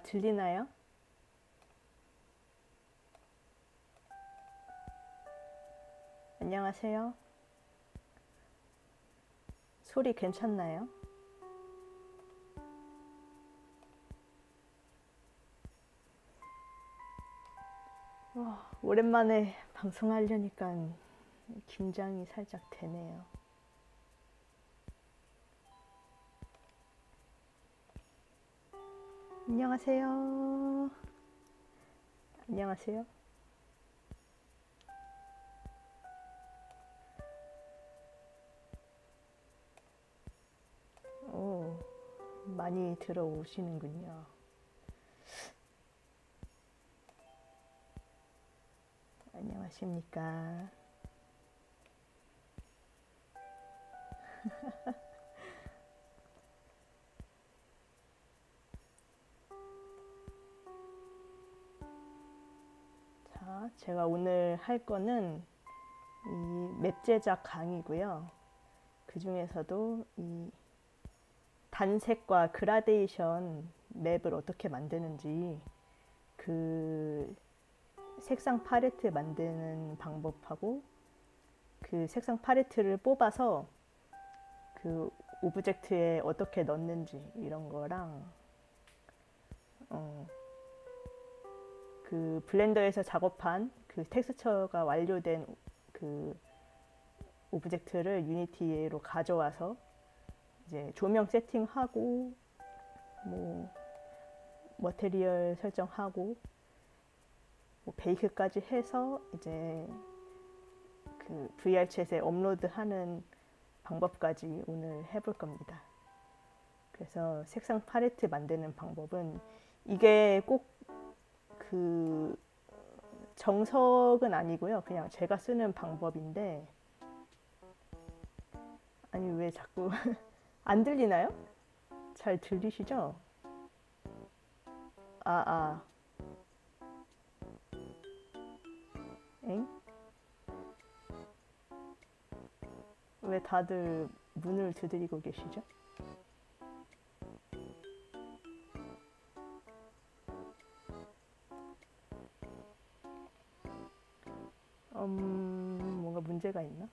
들리나요? 안녕하세요. 소리 괜찮나요? 오랜만에 방송하려니까 긴장이 살짝 되네요. 안녕하세요. 안녕하세요. 오, 많이 들어오시는군요. 안녕하십니까. 자, 제가 오늘 할 거는 이 맵 제작 강의고요. 그 중에서도 이 단색과 그라데이션 맵을 어떻게 만드는지, 그 색상 팔레트 만드는 방법하고, 그 색상 팔레트를 뽑아서 그 오브젝트에 어떻게 넣는지 이런 거랑, 그 블렌더에서 작업한 그 텍스처가 완료된 그 오브젝트를 유니티로 가져와서 이제 조명 세팅하고, 뭐 머테리얼 설정하고, 뭐 베이크까지 해서 이제 그 VR챗에 업로드하는 방법까지 오늘 해볼 겁니다. 그래서 색상 팔레트 만드는 방법은 이게 꼭 그 정석은 아니고요. 그냥 제가 쓰는 방법인데, 아니 왜 자꾸 안 들리나요? 잘 들리시죠? 아, 아, 엥? 왜 다들 문을 두드리고 계시죠? 뭔가 문제가 있나?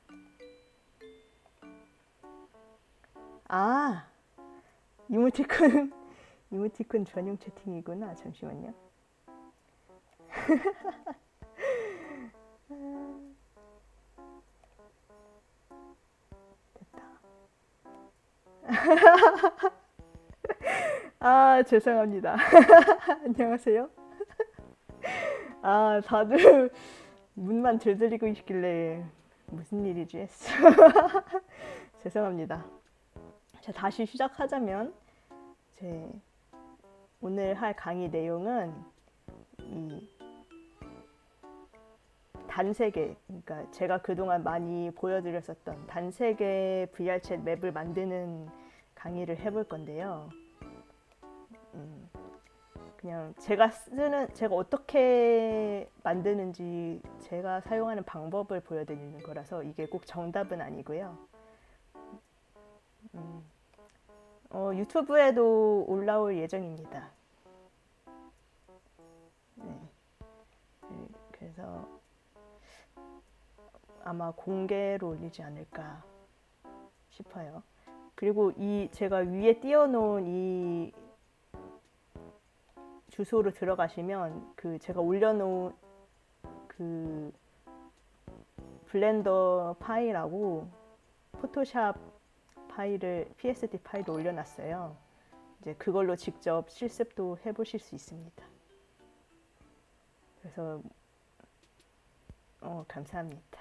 아, 이모티콘, 이모티콘 전용 채팅이구나. 잠시만요. 됐다. 아, 죄송합니다. 안녕하세요. 아, 다들 문만 들들이고 있길래 무슨 일이지 했어. 죄송합니다. 자, 다시 시작하자면, 제 오늘 할 강의 내용은 이 단색의, 그러니까 제가 그동안 많이 보여드렸었던 단색의 VR챗 맵을 만드는 강의를 해볼 건데요. 그냥 제가 어떻게 만드는지, 제가 사용하는 방법을 보여드리는 거라서 이게 꼭 정답은 아니고요. 유튜브에도 올라올 예정입니다. 네. 그래서 아마 공개로 올리지 않을까 싶어요. 그리고 이 제가 위에 띄워놓은 이 주소로 들어가시면 그 제가 올려놓은 그 블렌더 파일하고 포토샵 파일을 PSD 파일을 올려놨어요. 이제 그걸로 직접 실습도 해보실 수 있습니다. 그래서 감사합니다.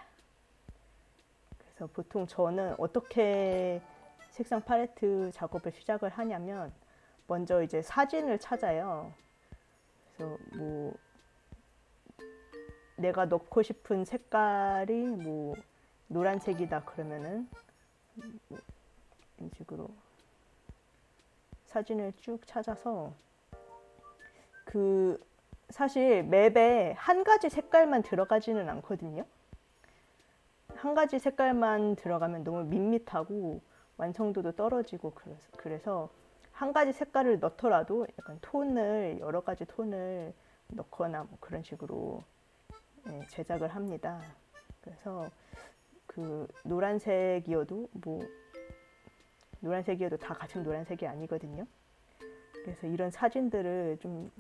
그래서 보통 저는 어떻게 색상 팔레트 작업을 시작을 하냐면, 먼저 이제 사진을 찾아요. 그래서 뭐 내가 넣고 싶은 색깔이 뭐 노란색이다 그러면은 이런 식으로 사진을 쭉 찾아서, 그 사실 맵에 한 가지 색깔만 들어가지는 않거든요. 한 가지 색깔만 들어가면 너무 밋밋하고 완성도도 떨어지고, 그래서 한 가지 색깔을 넣더라도 약간 톤을 여러 가지 톤을 넣거나 뭐 그런 식으로 제작을 합니다. 그래서 그 노란색이어도 다 같은 노란색이 아니거든요. 그래서 이런 사진들을 좀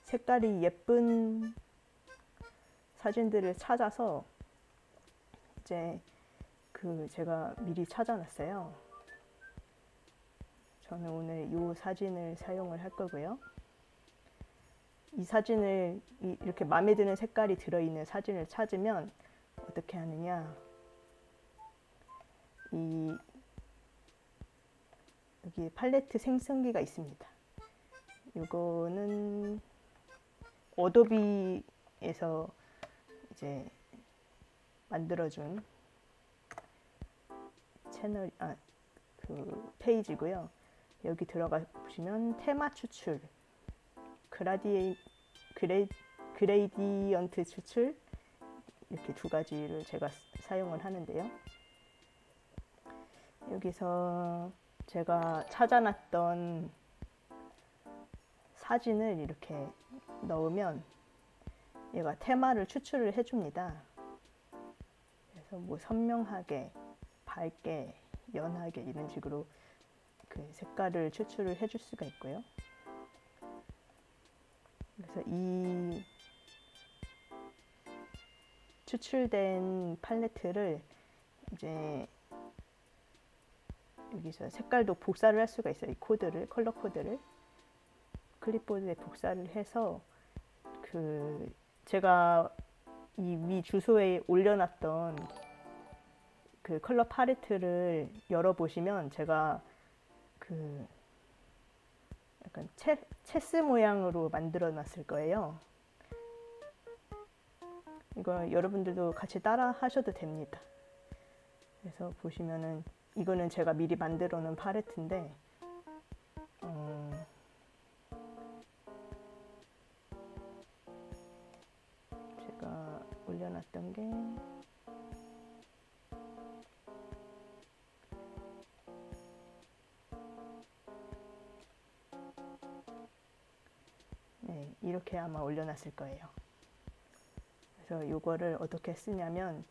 색깔이 예쁜 사진들을 찾아서 이제 그 제가 미리 찾아놨어요. 저는 오늘 이 사진을 사용을 할 거고요. 이 사진을 이렇게 마음에 드는 색깔이 들어있는 사진을 찾으면 어떻게 하느냐, 여기 팔레트 생성기가 있습니다. 이거는 어도비에서 이제 만들어준 그 페이지고요. 여기 들어가 보시면 테마 추출, 그레이디언트 추출, 이렇게 두 가지를 제가 사용을 하는데요. 여기서 제가 찾아놨던 사진을 이렇게 넣으면 얘가 테마를 추출을 해줍니다. 그래서 뭐 선명하게, 밝게, 연하게 이런 식으로 그 색깔을 추출을 해줄 수가 있고요. 그래서 이 추출된 팔레트를 이제 여기서 색깔도 복사를 할 수가 있어요. 이 코드를, 컬러 코드를 클립보드에 복사를 해서 그 제가 이 위 주소에 올려놨던 그 컬러 팔레트를 열어보시면 제가 그 약간 체스 모양으로 만들어 놨을 거예요. 이거 여러분들도 같이 따라 하셔도 됩니다. 그래서 보시면은 이거는 제가 미리 만들어 놓은 팔레트인데 제가 올려놨던 게 이렇게 아마 올려놨을 거예요. 그래서 이거를 어떻게 쓰냐면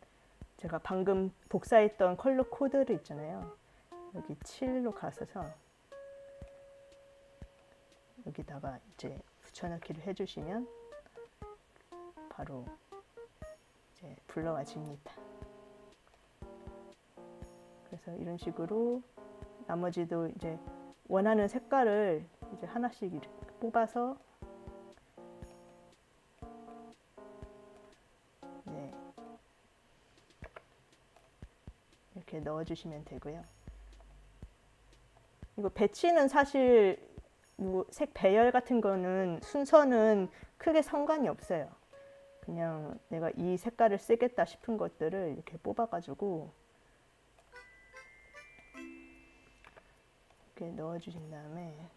제가 방금 복사했던 컬러 코드를 있잖아요. 여기 7로 가셔서 여기다가 이제 붙여넣기를 해주시면 바로 이제 불러와집니다. 그래서 이런 식으로 나머지도 이제 원하는 색깔을 이제 하나씩 이렇게 뽑아서 이렇게 넣어주시면 되고요. 이거 배치는 사실 뭐 색 배열 같은 거는 순서는 크게 상관이 없어요. 그냥 내가 이 색깔을 쓰겠다 싶은 것들을 이렇게 뽑아가지고 이렇게 넣어주신 다음에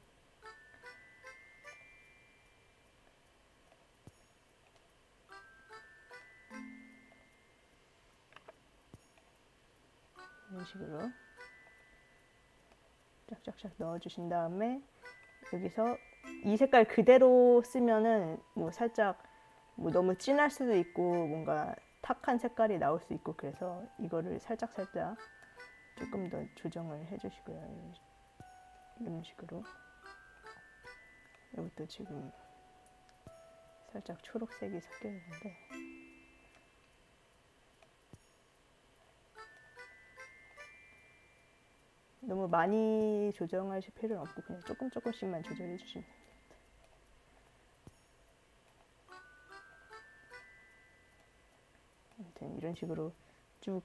이런 식으로 쫙쫙쫙 넣어주신 다음에 여기서 이 색깔 그대로 쓰면은 뭐 살짝 뭐 너무 진할 수도 있고 뭔가 탁한 색깔이 나올 수 있고 그래서 이거를 살짝 조금 더 조정을 해주시고요. 이런 식으로 이것도 지금 살짝 초록색이 섞여 있는데 너무 많이 조정하실 필요는 없고 그냥 조금씩만 조절해 주시면 됩니다. 아무튼 이런 식으로 쭉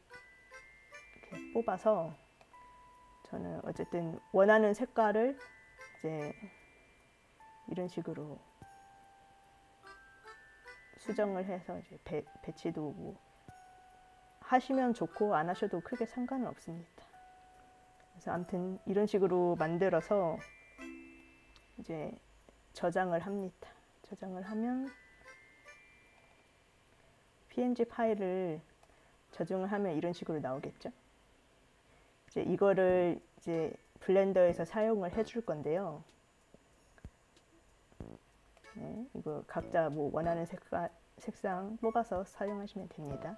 이렇게 뽑아서 저는 어쨌든 원하는 색깔을 이제 이런 식으로 수정을 해서 이제 배치도 뭐 하시면 좋고 안 하셔도 크게 상관은 없습니다. 그래서 아무튼 이런 식으로 만들어서 이제 저장을 합니다. 저장을 하면 PNG 파일을 저장을 하면 이런 식으로 나오겠죠. 이제 이거를 이제 블렌더에서 사용을 해줄 건데요. 네, 이거 각자 뭐 원하는 색상 뽑아서 사용하시면 됩니다.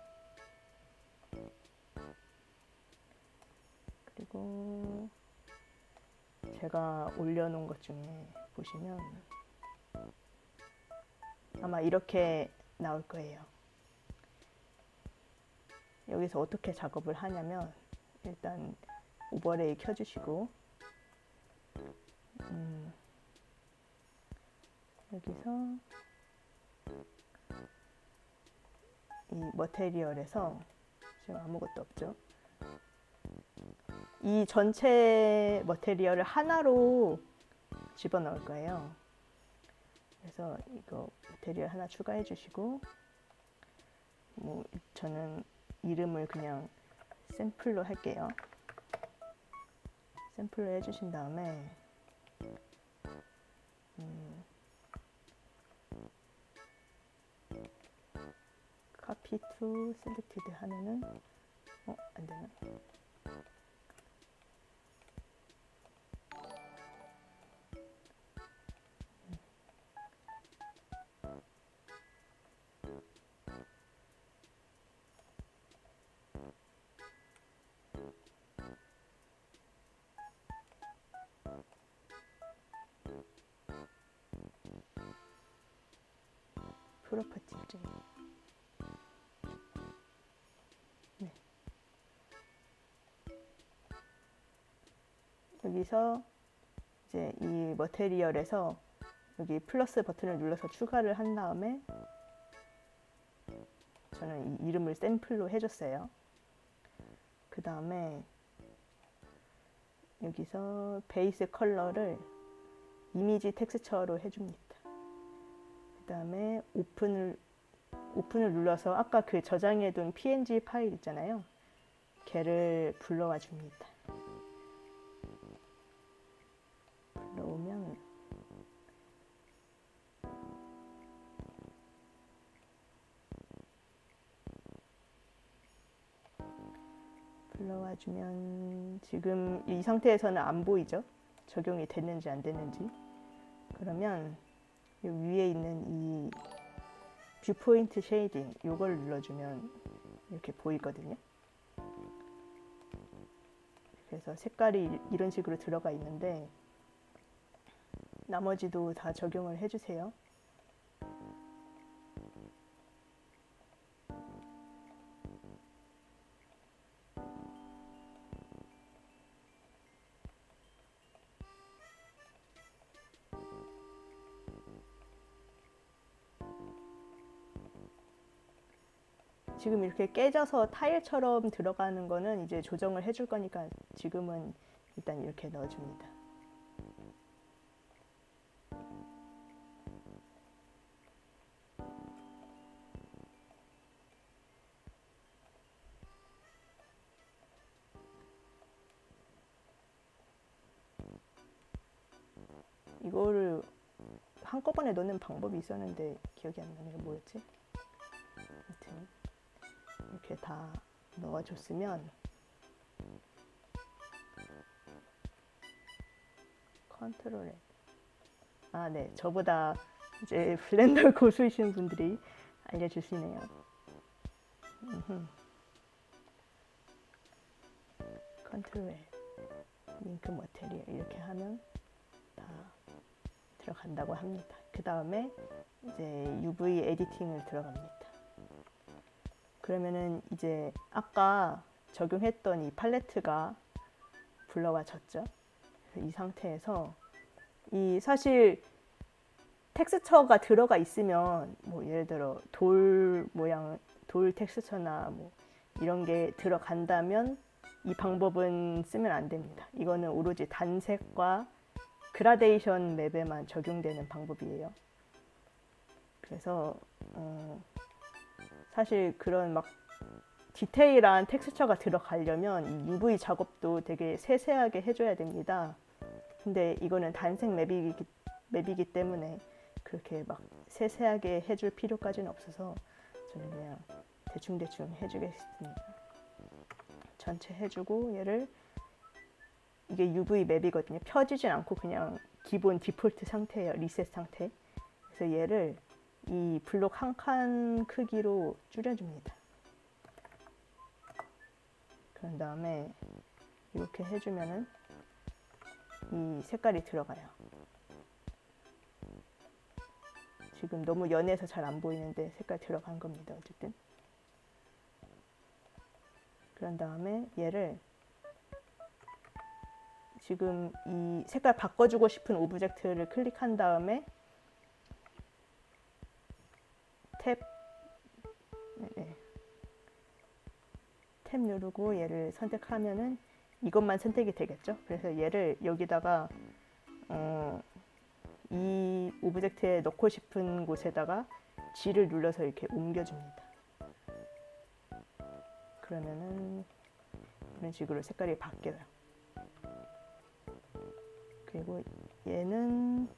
그리고 제가 올려놓은 것 중에 보시면 아마 이렇게 나올 거예요. 여기서 어떻게 작업을 하냐면 일단 오버레이 켜주시고 여기서 이 머테리얼에서 지금 아무것도 없죠. 이 전체 머테리얼을 하나로 집어넣을 거예요. 그래서 이거 머테리얼 하나 추가해 주시고 뭐 저는 이름을 그냥 샘플로 할게요. 샘플로 해주신 다음에 copy to selected 하면은 안 되나? 프로퍼티즈. 네. 여기서 이제 이 머테리얼에서 여기 플러스 버튼을 눌러서 추가를 한 다음에 저는 이 이름을 샘플로 해줬어요. 그 다음에 여기서 베이스 컬러를 이미지 텍스처로 해줍니다. 그 다음에 오픈을 눌러서 아까 그 저장해둔 png 파일 있잖아요. 걔를 불러와 줍니다. 불러오면 지금 이 상태에서는 안 보이죠? 적용이 됐는지 안 됐는지. 그러면 이 위에 있는 이 뷰포인트 쉐이딩 이걸 눌러주면 이렇게 보이거든요. 그래서 색깔이 이런 식으로 들어가 있는데 나머지도 다 적용을 해주세요. 지금 이렇게 깨져서 타일처럼 들어가는 거는 이제 조정을 해줄 거니까 지금은 일단 이렇게 넣어줍니다. 이거를 한꺼번에 넣는 방법이 있었는데 기억이 안 나네요. 뭐였지? 아무튼 이렇게 다 넣어줬으면 컨트롤 N. 아, 네. 저보다 이제 블렌더 고수이신 분들이 알려주시네요. 컨트롤 N. 링크 머테리얼 이렇게 하면 다 들어간다고 합니다. 그 다음에 이제 UV 에디팅을 들어갑니다. 그러면은 이제 아까 적용했던 이 팔레트가 불러와졌죠. 이 상태에서 이 사실 텍스처가 들어가 있으면 뭐 예를 들어 돌 모양, 돌 텍스처나 뭐 이런 게 들어간다면 이 방법은 쓰면 안 됩니다. 이거는 오로지 단색과 그라데이션 맵에만 적용되는 방법이에요. 그래서 사실 그런 막 디테일한 텍스처가 들어가려면 이 UV 작업도 되게 세세하게 해줘야 됩니다. 근데 이거는 단색 맵이기 때문에 그렇게 막 세세하게 해줄 필요까지는 없어서 저는 그냥 대충대충 해주겠습니다. 전체 해주고 얘를 이게 UV 맵이거든요. 펴지진 않고 그냥 기본 디폴트 상태예요. 리셋 상태. 그래서 얘를 이 블록 한 칸 크기로 줄여줍니다. 그런 다음에 이렇게 해주면은 이 색깔이 들어가요. 지금 너무 연해서 잘 안 보이는데 색깔 들어간 겁니다. 어쨌든. 그런 다음에 얘를 지금 이 색깔 바꿔주고 싶은 오브젝트를 클릭한 다음에 탭 누르고 얘를 선택하면은 이것만 선택이 되겠죠. 그래서 얘를 여기다가 이 오브젝트에 넣고 싶은 곳에다가 G를 눌러서 이렇게 옮겨줍니다. 그러면은 이런 식으로 색깔이 바뀌어요. 그리고 얘는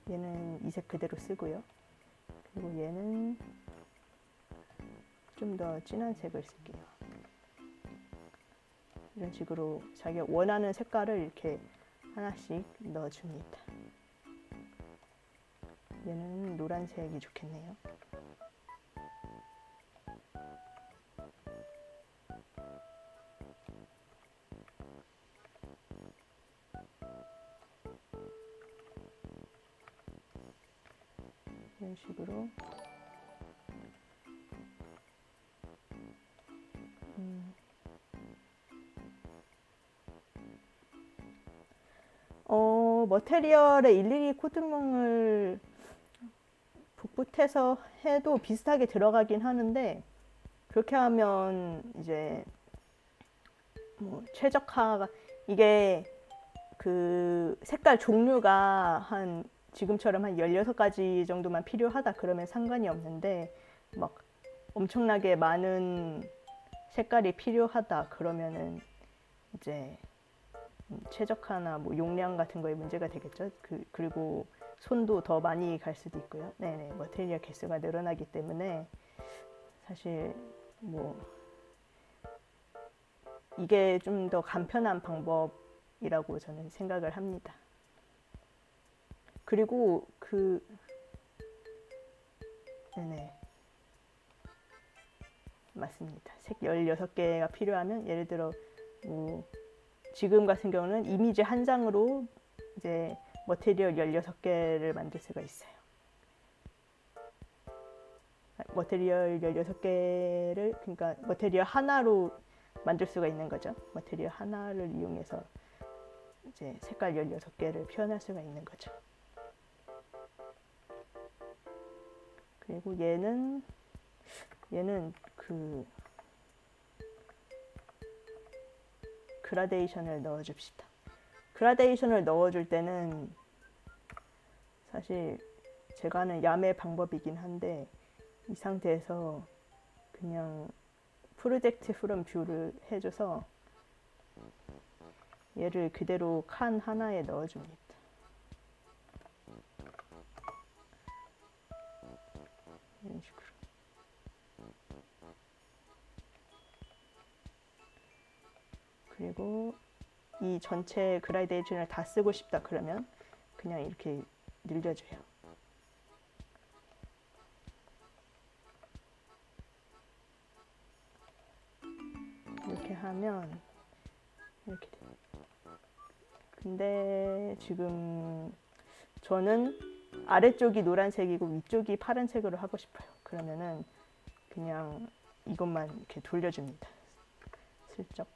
이 색 그대로 쓰고요. 그리고 얘는 좀 더 진한 색을 쓸게요. 이런 식으로 자기가 원하는 색깔을 이렇게 하나씩 넣어줍니다. 얘는 노란색이 좋겠네요. 이런 식으로 머테리얼에 일일이 코팅을 북붙해서 해도 비슷하게 들어가긴 하는데 그렇게 하면 이제 뭐 최적화가 이게 그 색깔 종류가 한 지금처럼 한 16가지 정도만 필요하다 그러면 상관이 없는데 막 엄청나게 많은 색깔이 필요하다 그러면은 이제 최적화나 뭐 용량 같은 거에 문제가 되겠죠. 그리고 손도 더 많이 갈 수도 있고요. 네네, 머테리얼 개수가 늘어나기 때문에 사실 뭐 이게 좀 더 간편한 방법이라고 저는 생각을 합니다. 그리고 네네, 맞습니다. 색 16개가 필요하면 예를 들어 뭐 지금 같은 경우는 이미지 한 장으로 이제 머테리얼 16개를 만들 수가 있어요. 머테리얼 16개를 그러니까 머테리얼 하나로 만들 수가 있는 거죠. 머테리얼 하나를 이용해서 이제 색깔 16개를 표현할 수가 있는 거죠. 그리고 얘는 그 그라데이션을 넣어줍시다. 그라데이션을 넣어줄 때는 사실 제가 하는 야매 방법이긴 한데 이 상태에서 그냥 프로젝트 프롬 뷰를 해줘서 얘를 그대로 칸 하나에 넣어줍니다. 이런 식으로. 그리고 이 전체 그라데이션을 다 쓰고 싶다 그러면 그냥 이렇게 늘려줘요. 이렇게 하면 이렇게 돼요. 근데 지금 저는 아래쪽이 노란색이고 위쪽이 파란색으로 하고 싶어요. 그러면은 그냥 이것만 이렇게 돌려줍니다. 슬쩍.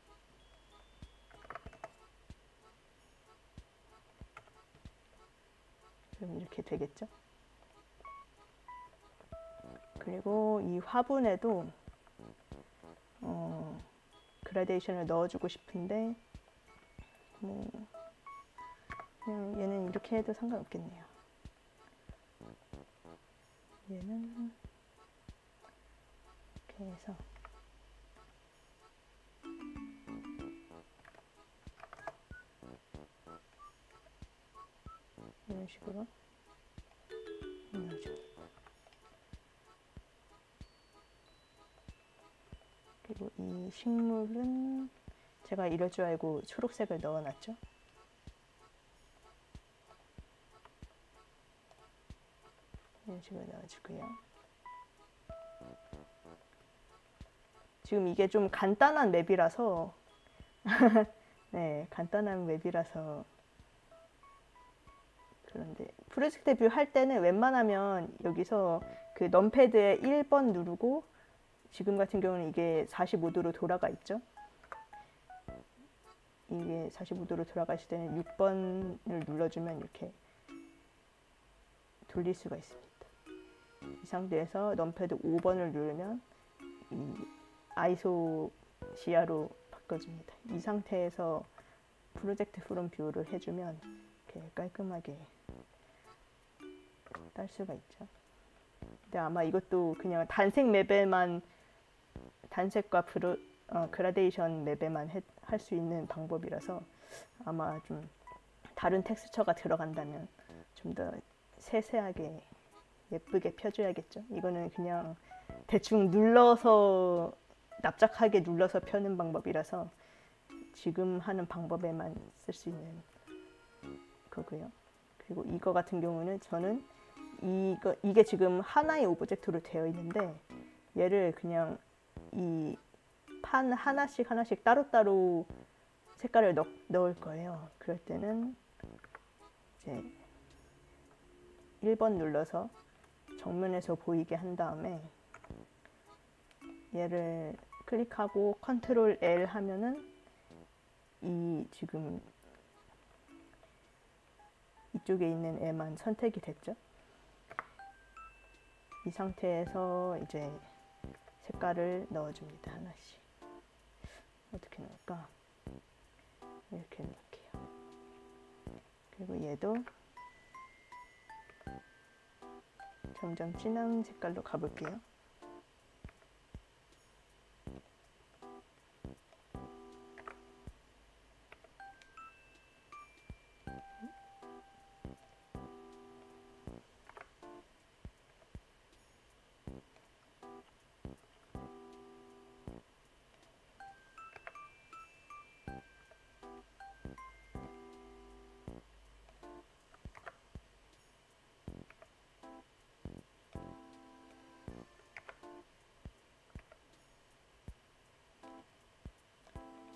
그럼 이렇게 되겠죠? 그리고 이 화분에도 그라데이션을 넣어주고 싶은데 뭐 그냥 얘는 이렇게 해도 상관없겠네요. 얘는 이렇게 해서 이런 식으로 넣어줍니다. 그리고 이 식물은 제가 이럴 줄 알고 초록색을 넣어놨죠. 이런 식으로 넣어주고요. 지금 이게 좀 간단한 맵이라서 네, 간단한 맵이라서 그런데 프로젝트 뷰 할 때는 웬만하면 여기서 그 넘패드에 1번 누르고 지금 같은 경우는 이게 45도로 돌아가 있죠. 이게 45도로 돌아가 있을 때는 6번을 눌러주면 이렇게 돌릴 수가 있습니다. 이 상태에서 넘패드 5번을 누르면 이 아이소 시야로 바꿔줍니다. 이 상태에서 프로젝트 프롬 뷰를 해주면 이렇게 깔끔하게 딸 수가 있죠. 근데 아마 이것도 그냥 단색 맵에만 단색과 그라데이션 맵에만 할 수 있는 방법이라서 아마 좀 다른 텍스처가 들어간다면 좀 더 세세하게 예쁘게 펴줘야겠죠. 이거는 그냥 대충 눌러서 납작하게 눌러서 펴는 방법이라서 지금 하는 방법에만 쓸 수 있는 거고요. 그리고 이거 같은 경우는 저는 이게 지금 하나의 오브젝트로 되어 있는데 얘를 그냥 이 판 하나씩 따로따로 색깔을 넣을 거예요. 그럴 때는 이제 1번 눌러서 정면에서 보이게 한 다음에 얘를 클릭하고 컨트롤 L 하면은 이 지금 이쪽에 있는 애만 선택이 됐죠. 이 상태에서 이제 색깔을 넣어줍니다. 하나씩. 어떻게 넣을까? 이렇게 넣을게요. 그리고 얘도 점점 진한 색깔로 가볼게요.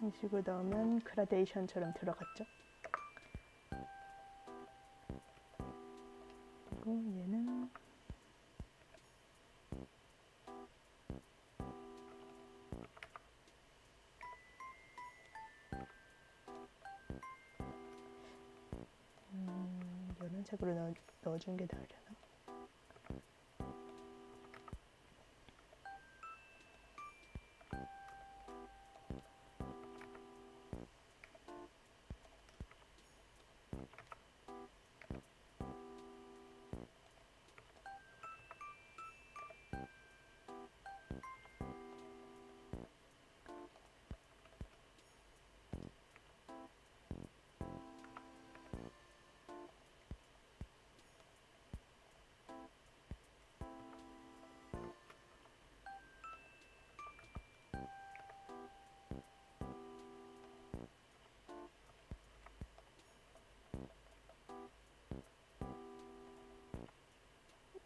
이런 식으로 넣으면 그라데이션처럼 들어갔죠. 그리고 얘는 이런 색으로 넣어준 게 나으려나?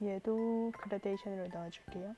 얘도 그라데이션으로 넣어줄게요.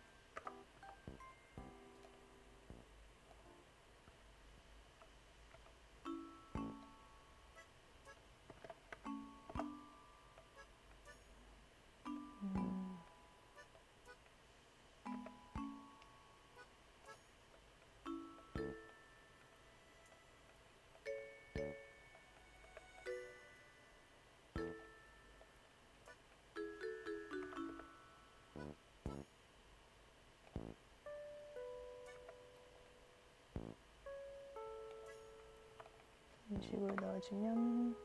이런 식으로 넣어주면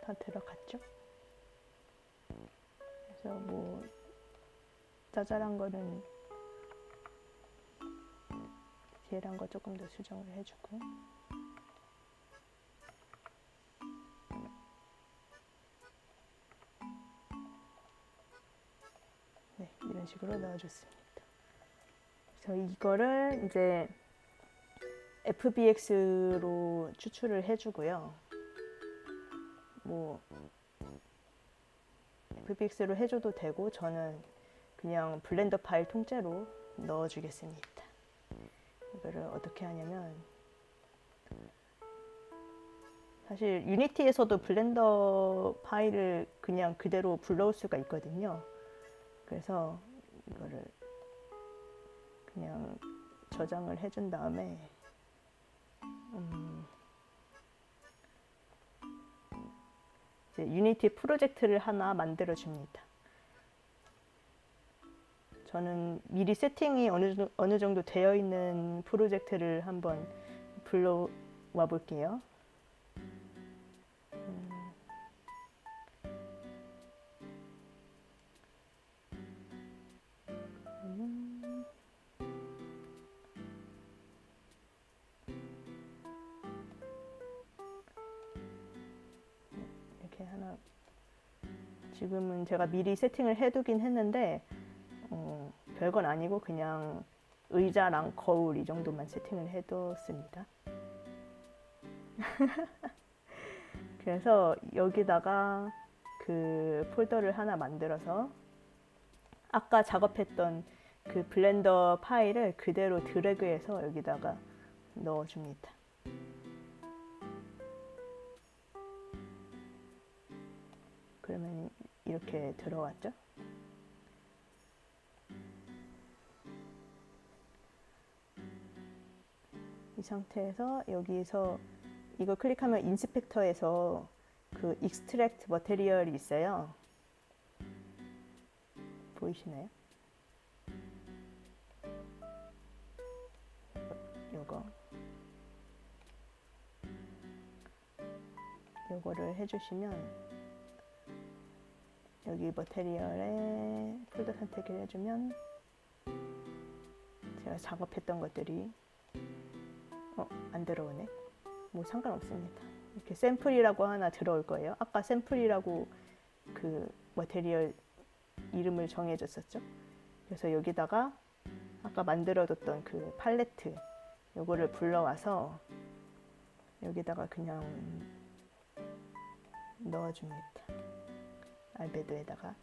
다 들어갔죠? 그래서 뭐 짜잘한 거는 뒤에란 거 조금 더 수정을 해주고 네, 이런 식으로 넣어줬습니다. 그래서 이거를 이제 FBX로 추출을 해주고요. 뭐 FBX로 해줘도 되고 저는 그냥 블렌더 파일 통째로 넣어주겠습니다. 이거를 어떻게 하냐면 사실 유니티에서도 블렌더 파일을 그냥 그대로 불러올 수가 있거든요. 그래서 이거를 그냥 저장을 해준 다음에 이제 유니티 프로젝트를 하나 만들어 줍니다. 저는 미리 세팅이 어느 정도 되어 있는 프로젝트를 한번 불러와 볼게요. 이렇게 하나 지금은 제가 미리 세팅을 해두긴 했는데 별건 아니고 그냥 의자랑 거울 이 정도만 세팅을 해뒀습니다. 그래서 여기다가 그 폴더를 하나 만들어서 아까 작업했던 그 블렌더 파일을 그대로 드래그해서 여기다가 넣어줍니다. 그러면 이렇게 들어왔죠? 이 상태에서 여기서 이거 클릭하면 인스펙터에서 그 익스트랙트 머테리얼이 있어요. 보이시나요? 요거를 해주시면 여기 머테리얼에 폴더 선택을 해주면 제가 작업했던 것들이 안 들어오네. 뭐 상관없습니다. 이렇게 샘플이라고 하나 들어올 거예요. 아까 샘플이라고 그 머테리얼 이름을 정해줬었죠. 그래서 여기다가 아까 만들어뒀던 그 팔레트 요거를 불러와서 여기다가 그냥 넣어줍니다. 알베도에다가.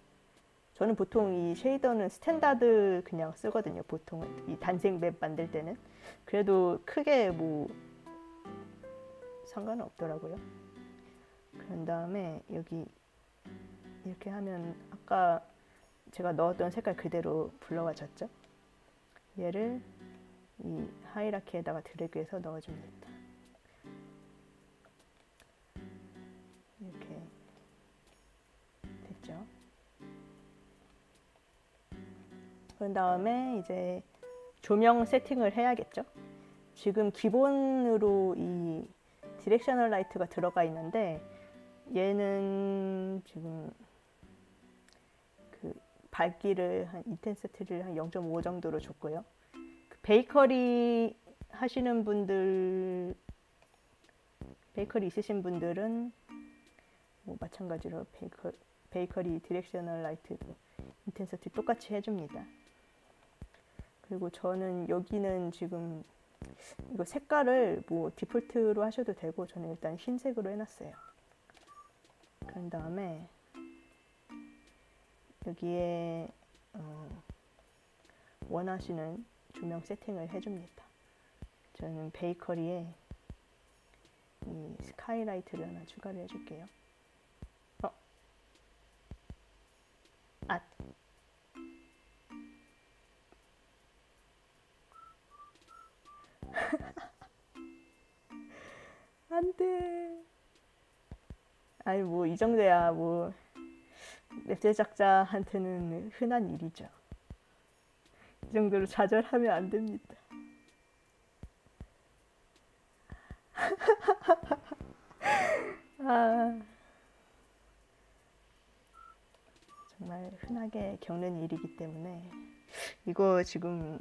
저는 보통 이 쉐이더는 스탠다드 그냥 쓰거든요. 보통은 이 단색 맵 만들 때는. 그래도 크게 뭐 상관은 없더라고요. 그런 다음에 여기 이렇게 하면 아까 제가 넣었던 색깔 그대로 불러와졌죠. 얘를 이 하이라키에다가 드래그해서 넣어줍니다. 이렇게 됐죠. 그런 다음에 이제 조명 세팅을 해야겠죠. 지금 기본으로 이 디렉셔널 라이트가 들어가 있는데 얘는 지금 그 밝기를 한 인텐시티를 한 0.5 정도로 줬고요. 그 베이커리 하시는 분들, 베이커리 있으신 분들은 뭐 마찬가지로 베이커리 디렉셔널 라이트 인텐시티 똑같이 해줍니다. 그리고 저는 여기는 지금 이거 색깔을 뭐 디폴트로 하셔도 되고 저는 일단 흰색으로 해놨어요. 그런 다음에 여기에 원하시는 조명 세팅을 해줍니다. 저는 베이커리에 이 스카이라이트를 하나 추가를 해줄게요. 안돼. 아니 뭐 이 정도야 뭐 웹 제작자한테는 흔한 일이죠. 이 정도로 좌절하면 안 됩니다. 정말 흔하게 겪는 일이기 때문에 이거 지금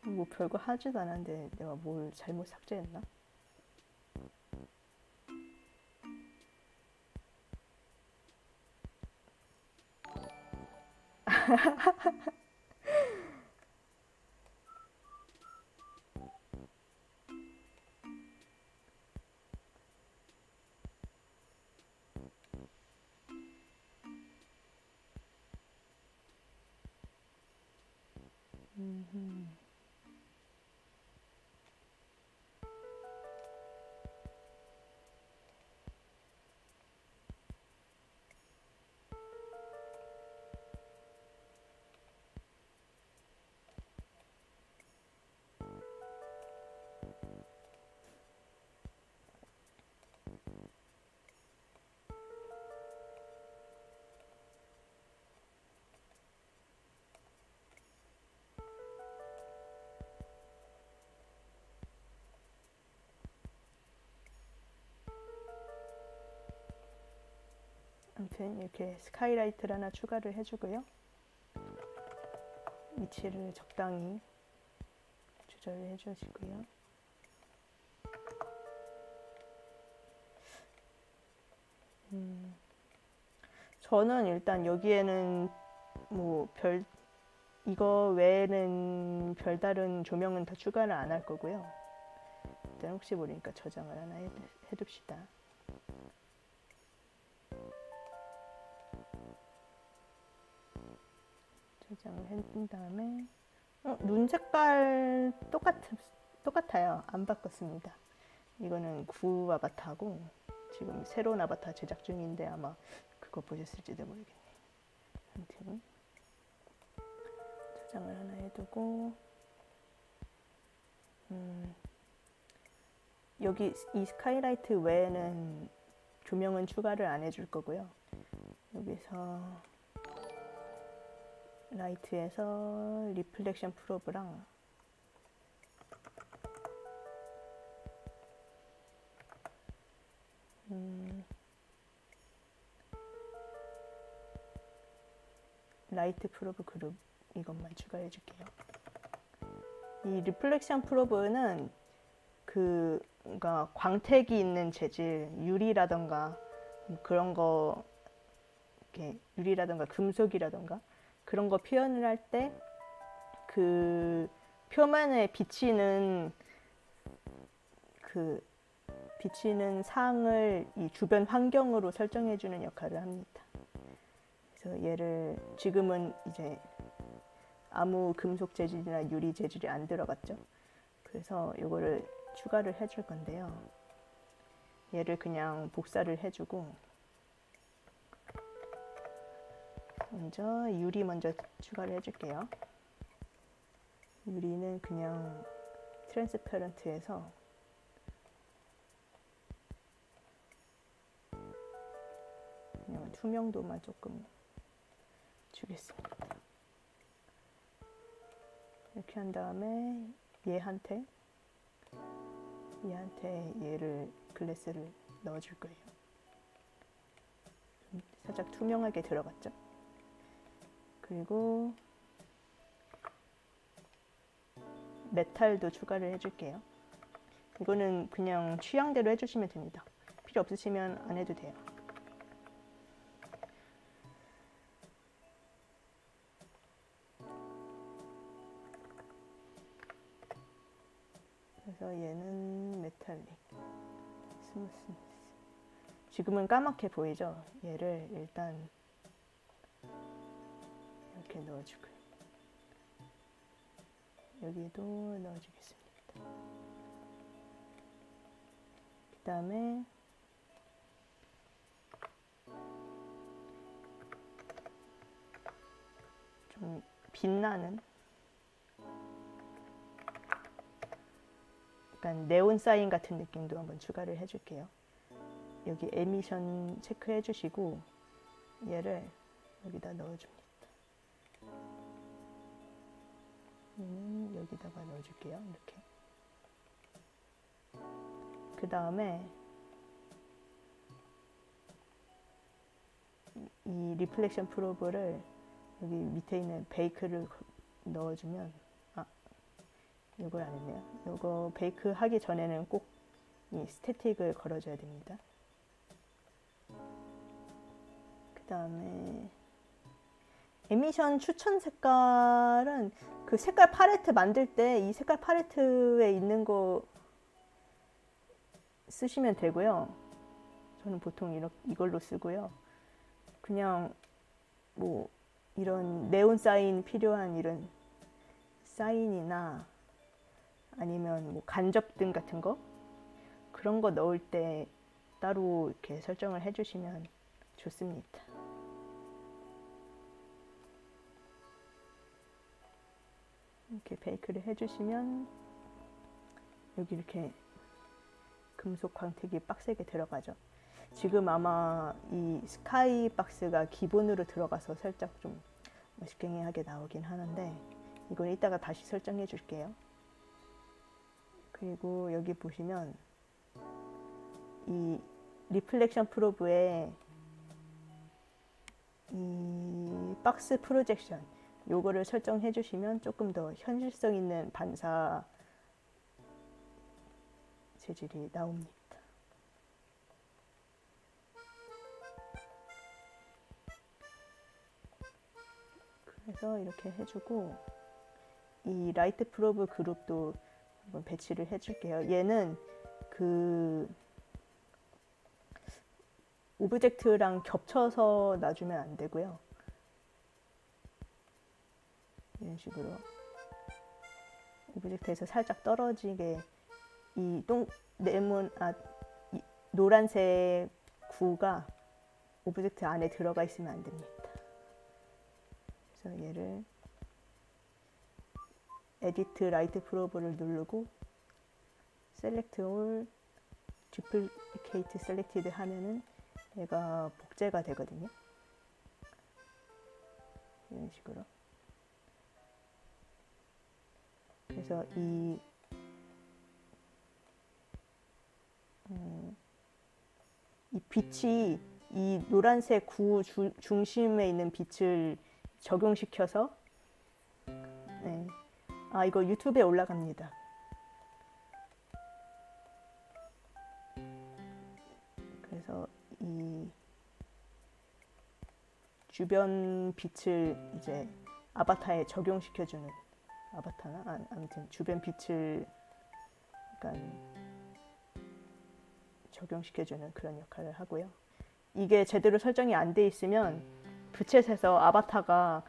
뭐 별거 하지도 않았는데 내가 뭘 잘못 삭제했나? 아무튼 이렇게 스카이라이트를 하나 추가를 해주고요. 위치를 적당히 조절을 해주시고요. 저는 일단 여기에는 뭐 이거 외에는 별다른 조명은 더 추가를 안 할 거고요. 일단 혹시 모르니까 저장을 하나 해둡시다. 저장을 해둔 다음에 눈 색깔 똑같아요. 안 바꿨습니다. 이거는 구 아바타고 지금 새로운 아바타 제작 중인데 아마 그거 보셨을지도 모르겠네요. 아무튼 저장을 하나 해두고 여기 이 스카이라이트 외에는 조명은 추가를 안 해줄 거고요. 여기서 라이트에서 리플렉션 프로브랑 라이트 프로브 그룹 이것만 추가해 줄게요. 이 리플렉션 프로브는 그러니까 광택이 있는 재질, 유리라던가 그런 거 이렇게 유리라던가 금속이라던가 그런 거 표현을 할 때 그 표면에 비치는 상을 이 주변 환경으로 설정해 주는 역할을 합니다. 그래서 얘를 지금은 이제 아무 금속 재질이나 유리 재질이 안 들어갔죠. 그래서 이거를 추가를 해줄 건데요. 얘를 그냥 복사를 해주고 먼저 유리 먼저 추가를 해줄게요. 유리는 그냥 트랜스페런트에서 그냥 투명도만 조금 주겠습니다. 이렇게 한 다음에 얘한테 얘를 글래스를 넣어줄 거예요. 살짝 투명하게 들어갔죠? 그리고 메탈도 추가를 해줄게요. 이거는 그냥 취향대로 해주시면 됩니다. 필요 없으시면 안 해도 돼요. 그래서 얘는 메탈릭, 스무스니스. 지금은 까맣게 보이죠? 얘를 일단 이렇게 넣어주고요. 여기도 넣어주겠습니다. 그 다음에 좀 빛나는 약간 네온 사인 같은 느낌도 한번 추가를 해줄게요. 여기 에미션 체크해 주시고 얘를 여기다 넣어줍니다. 얘는 여기다가 넣어줄게요. 이렇게. 그 다음에 이 리플렉션 프로브를 여기 밑에 있는 베이크를 넣어주면 이걸 안 했네요. 이거 베이크 하기 전에는 꼭 이 스태틱을 걸어줘야 됩니다. 그 다음에 에미션 추천 색깔은 그 색깔 팔레트 만들 때 이 색깔 팔레트에 있는 거 쓰시면 되고요. 저는 보통 이걸로 쓰고요. 그냥 뭐 이런 네온 사인 필요한 이런 사인이나 아니면 뭐 간접등 같은 거 그런 거 넣을 때 따로 이렇게 설정을 해주시면 좋습니다. 이렇게 베이크를 해주시면 여기 이렇게 금속 광택이 빡세게 들어가죠. 지금 아마 이 스카이 박스가 기본으로 들어가서 살짝 좀 멋있게 나오긴 하는데 이건 이따가 다시 설정해 줄게요. 그리고 여기 보시면 이 리플렉션 프로브에 이 박스 프로젝션 요거를 설정해 주시면 조금 더 현실성 있는 반사 재질이 나옵니다. 그래서 이렇게 해주고 이 라이트 프로브 그룹도 한번 배치를 해줄게요. 얘는 그 오브젝트랑 겹쳐서 놔주면 안 되고요. 이런 식으로 오브젝트에서 살짝 떨어지게 이 노란색 구가 오브젝트 안에 들어가 있으면 안 됩니다. 그래서 얘를 에디트 라이트 프로브를 누르고 셀렉트 올 듀플리케이트 셀렉티드 하면은 얘가 복제가 되거든요. 이런 식으로. 그래서 이 빛이 이 노란색 구 중심에 있는 빛을 적용시켜서 네. 이거 유튜브에 올라갑니다. 그래서 이 주변 빛을 이제 아바타에 적용시켜주는 아바타나 아무튼 주변 빛을 약간 적용시켜주는 그런 역할을 하고요. 이게 제대로 설정이 안 돼 있으면 부채에서 아바타가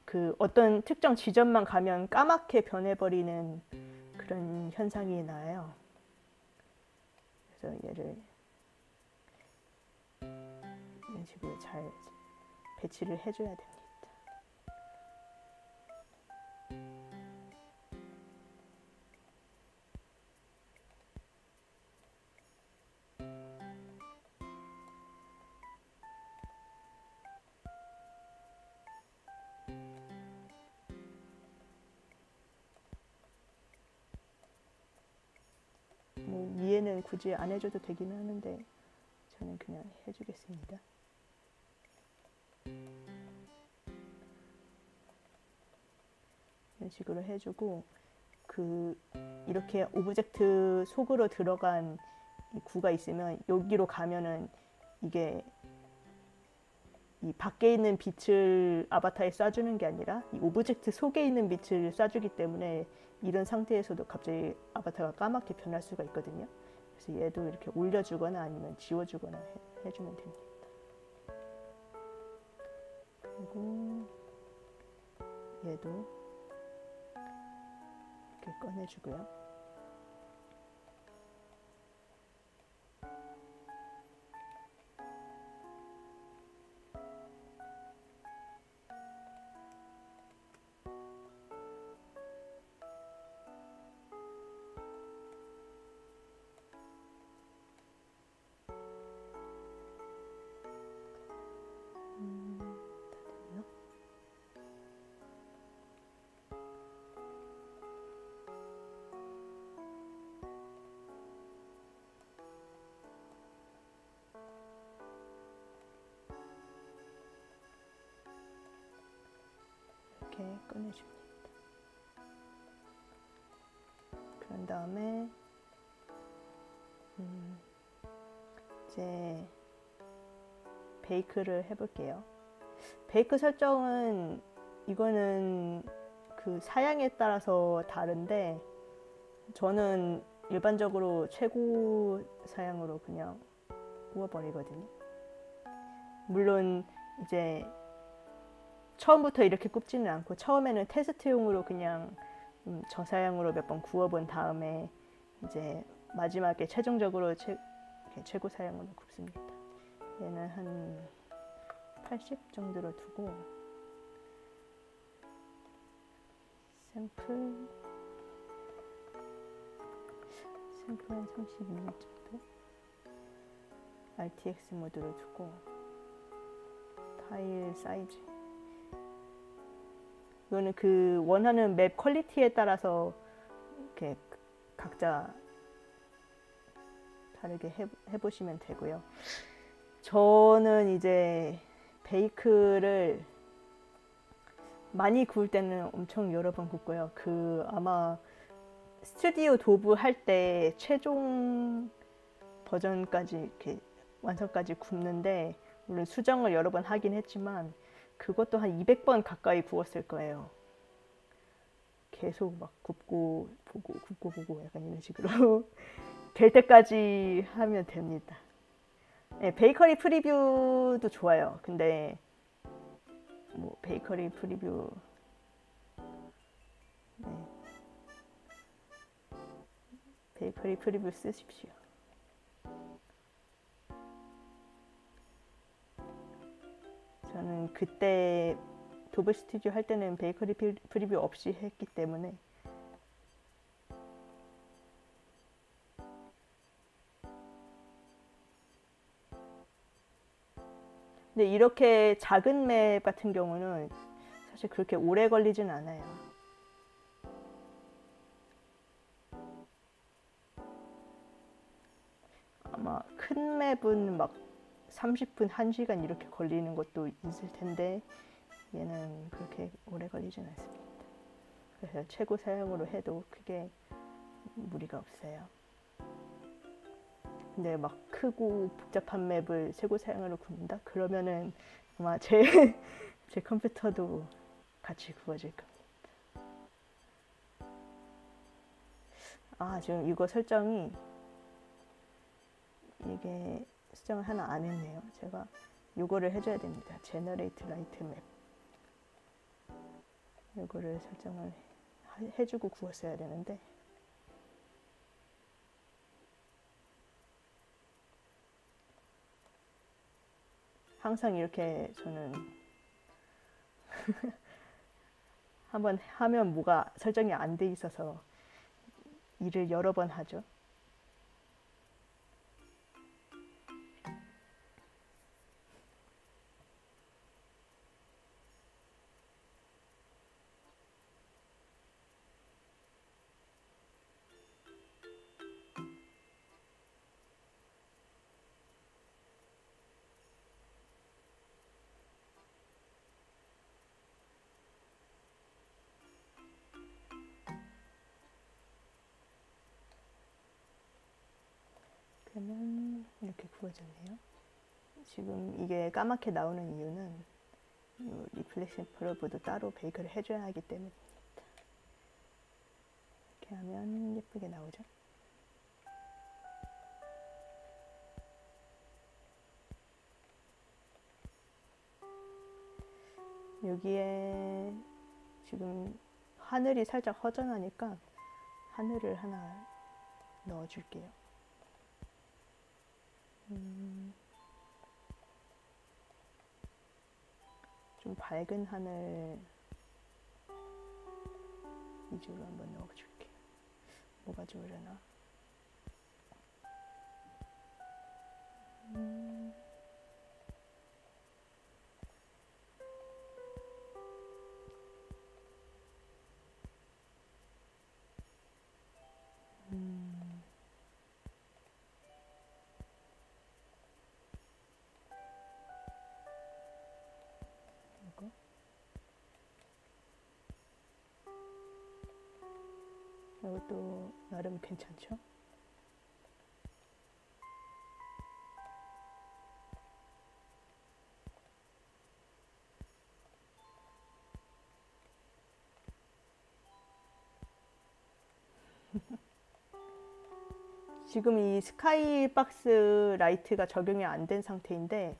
그 어떤 특정 지점만 가면 까맣게 변해버리는 그런 현상이 나요. 그래서 얘를 이런 식으로 잘 배치를 해줘야 됩니다. 뭐 위에는 굳이 안 해줘도 되긴 하는데 저는 그냥 해주겠습니다. 이런 식으로 해주고 이렇게 오브젝트 속으로 들어간 이 구가 있으면 여기로 가면은 이게 이 밖에 있는 빛을 아바타에 쏴주는 게 아니라 이 오브젝트 속에 있는 빛을 쏴주기 때문에 이런 상태에서도 갑자기 아바타가 까맣게 변할 수가 있거든요. 그래서 얘도 이렇게 올려주거나 아니면 지워주거나 해주면 됩니다. 그리고 얘도 이렇게 꺼내주고요. 이렇게 꺼내줍니다. 그런 다음에 이제 베이크를 해볼게요. 베이크 설정은 이거는 그 사양에 따라서 다른데 저는 일반적으로 최고 사양으로 그냥 구워버리거든요. 물론 이제 처음부터 이렇게 굽지는 않고 처음에는 테스트용으로 그냥 저사양으로 몇 번 구워본 다음에 이제 마지막에 최종적으로 최고 사양으로 굽습니다. 얘는 한 80 정도로 두고 샘플 한 32 정도 RTX 모드로 두고 파일 사이즈 이거는 그 원하는 맵 퀄리티에 따라서 이렇게 각자 다르게 해보시면 되고요. 저는 이제 베이크를 많이 구울 때는 엄청 여러 번 굽고요. 그 아마 스튜디오 도브 할 때 최종 버전까지 이렇게 완성까지 굽는데 물론 수정을 여러 번 하긴 했지만 그것도 한 200번 가까이 구웠을 거예요. 계속 막 굽고 보고 굽고 보고 약간 이런 식으로 될 때까지 하면 됩니다. 네, 베이커리 프리뷰도 좋아요. 근데 뭐 베이커리 프리뷰 네. 베이커리 프리뷰 쓰십시오. 저는 그때 도브 스튜디오 할 때는 베이커리 프리뷰 없이 했기 때문에 근데 이렇게 작은 맵 같은 경우는 사실 그렇게 오래 걸리진 않아요. 아마 큰 맵은 막 30분, 1시간 이렇게 걸리는 것도 있을 텐데 얘는 그렇게 오래 걸리진 않습니다. 그래서 최고 사양으로 해도 크게 무리가 없어요. 근데 막 크고 복잡한 맵을 최고 사양으로 굽는다? 그러면은 아마 제 컴퓨터도 같이 구워질 겁니다. 아, 지금 이거 설정이 이게 수정을 하나 안 했네요. 제가 요거를 해줘야 됩니다. Generate Light Map. 요거를 설정을 해주고 구웠어야 되는데 항상 이렇게 저는 한번 하면 뭐가 설정이 안 돼 있어서 일을 여러 번 하죠. 그러면 이렇게 구워졌네요. 지금 이게 까맣게 나오는 이유는 리플렉션 프로브도 따로 베이크를 해줘야 하기 때문입니다. 이렇게 하면 예쁘게 나오죠. 여기에 지금 하늘이 살짝 허전하니까 하늘을 하나 넣어줄게요. 좀 밝은 하늘 위주로 한번 넣어줄게요. 뭐가 좋으려나? 이거? 이것도 나름 괜찮죠? 지금 이 스카이박스 라이트가 적용이 안 된 상태인데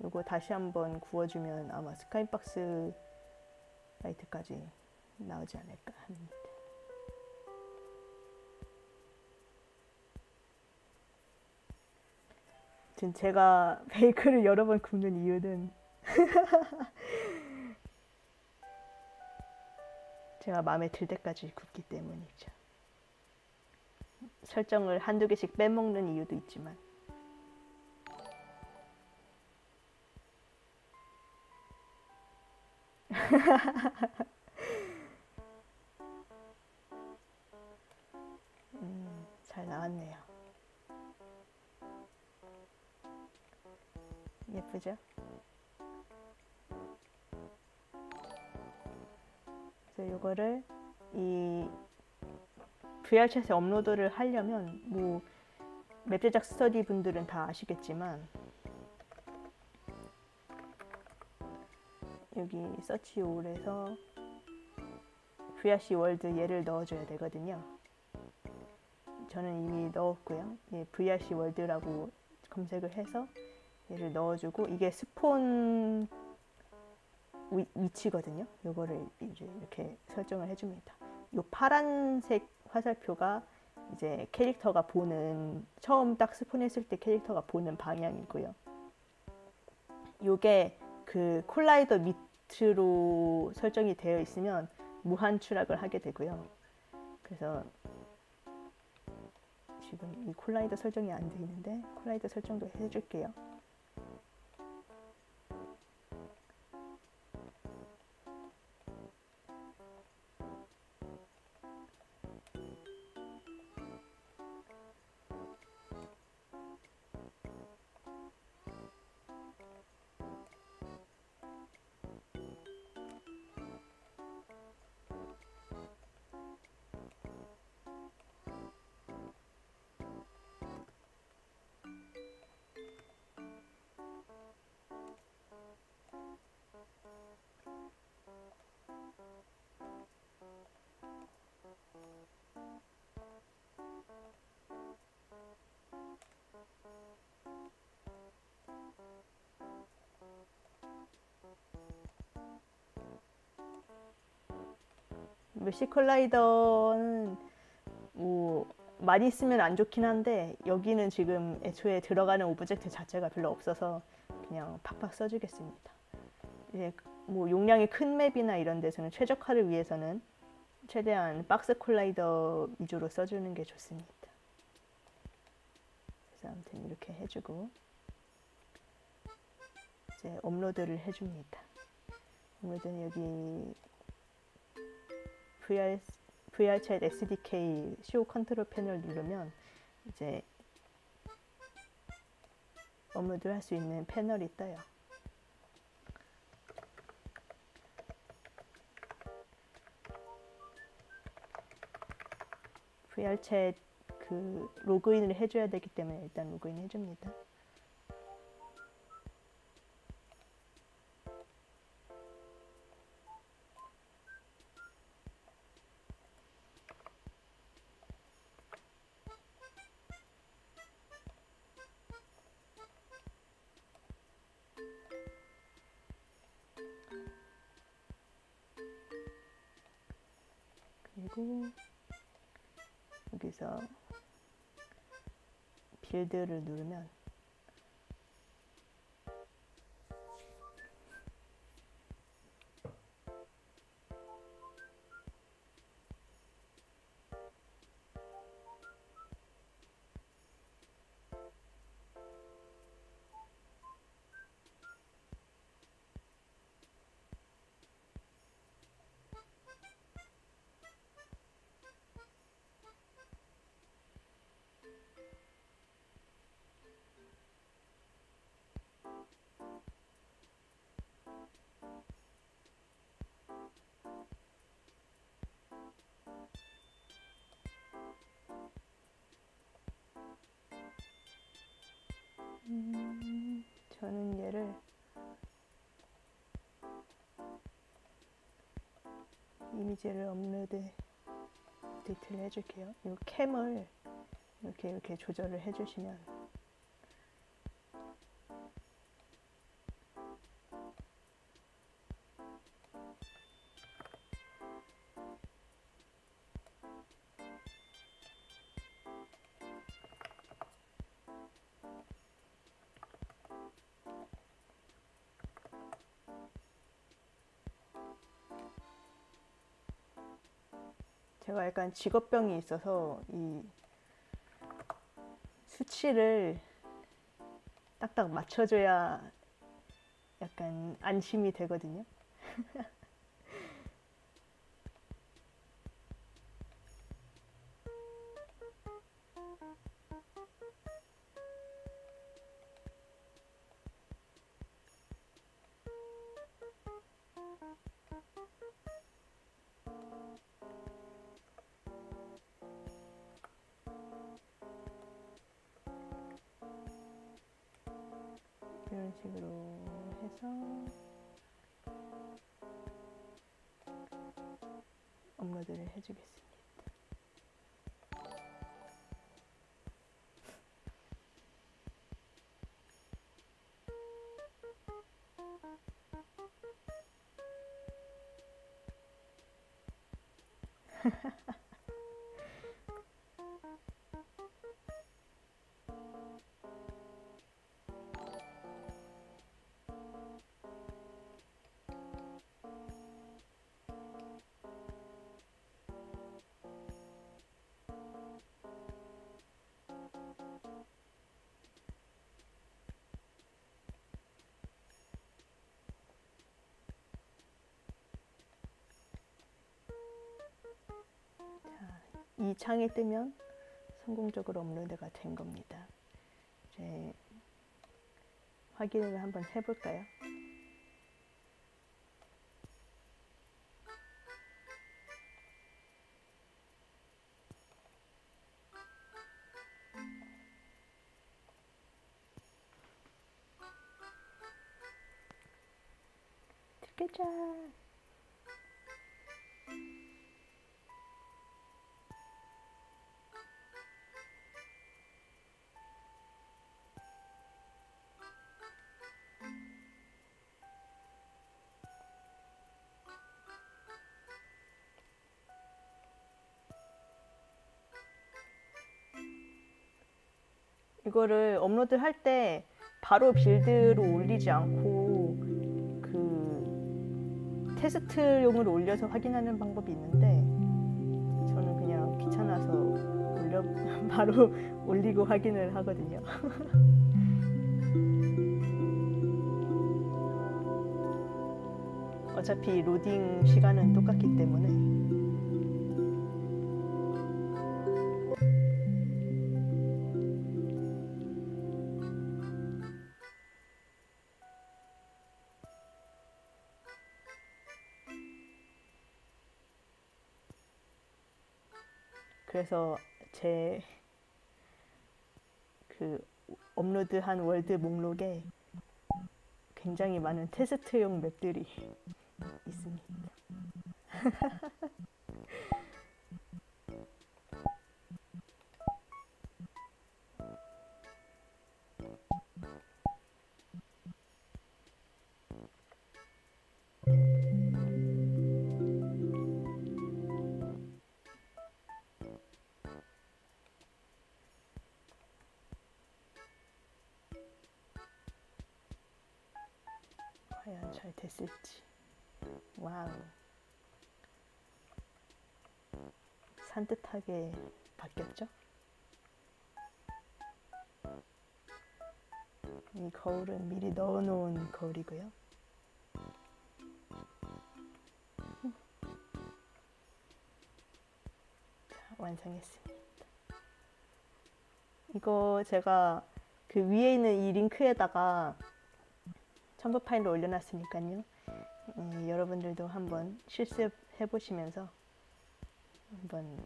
이거 다시 한번 구워주면 아마 스카이박스 라이트까지 나오지 않을까 합니다. 제가 베이크를 여러 번 굽는 이유는 제가 마음에 들 때까지 굽기 때문이죠. 설정을 한두 개씩 빼먹는 이유도 있지만 잘 나왔네요. 예쁘죠? 그래서 이거를 이 VR챗에 업로드를 하려면 뭐 맵 제작 스터디 분들은 다 아시겠지만 여기 서치 올에서 VRC 월드 얘를 넣어줘야 되거든요. 저는 이미 넣었고요. 예, VRC 월드라고 검색을 해서 얘를 넣어주고 이게 스폰 위치거든요. 이거를 이제 이렇게 설정을 해줍니다. 이 파란색 화살표가 이제 캐릭터가 보는 처음 딱 스폰했을 때 캐릭터가 보는 방향이고요. 이게 그 콜라이더 밑으로 설정이 되어 있으면 무한 추락을 하게 되고요. 그래서 지금 이 콜라이더 설정이 안 돼 있는데 콜라이더 설정도 해줄게요. 메시 콜라이더는 뭐 많이 쓰면 안 좋긴 한데 여기는 지금 애초에 들어가는 오브젝트 자체가 별로 없어서 그냥 팍팍 써주겠습니다. 이제 뭐 용량이 큰 맵이나 이런 데서는 최적화를 위해서는 최대한 박스 콜라이더 위주로 써주는 게 좋습니다. 그래서 아무튼 이렇게 해주고 이제 업로드를 해줍니다. 업로드는 여기 VR챗 SDK 쇼 컨트롤 패널 누르면 이제 업로드를 할 수 있는 패널이 떠요. VR챗 그 로그인을 해줘야 되기 때문에 일단 로그인 해줍니다. 그리고 여기서 빌드를 누르면 저는 얘를 이미지를 업로드 데이트를 해줄게요. 이 캠을 이렇게 조절을 해주시면 제가 약간 직업병이 있어서 이 수치를 딱딱 맞춰줘야 약간 안심이 되거든요. 이런 식으로 해서 업로드를 해주겠습니다. 이 창이 뜨면 성공적으로 업로드가 된 겁니다. 이제 확인을 한번 해볼까요? 짜잔! 이거를 업로드 할 때 바로 빌드로 올리지 않고 그 테스트용으로 올려서 확인하는 방법이 있는데 저는 그냥 귀찮아서 바로 올리고 확인을 하거든요. 어차피 로딩 시간은 똑같기 때문에. 그래서 제 그 업로드한 월드 목록에 굉장히 많은 테스트용 맵들이 있습니다. 과연 잘 됐을지. 와우. 산뜻하게 바뀌었죠? 이 거울은 미리 넣어놓은 거울이고요. 자, 완성했습니다. 이거 제가 그 위에 있는 이 링크에다가 첨부 파일로 올려놨으니까요. 여러분들도 한번 실습해 보시면서 한번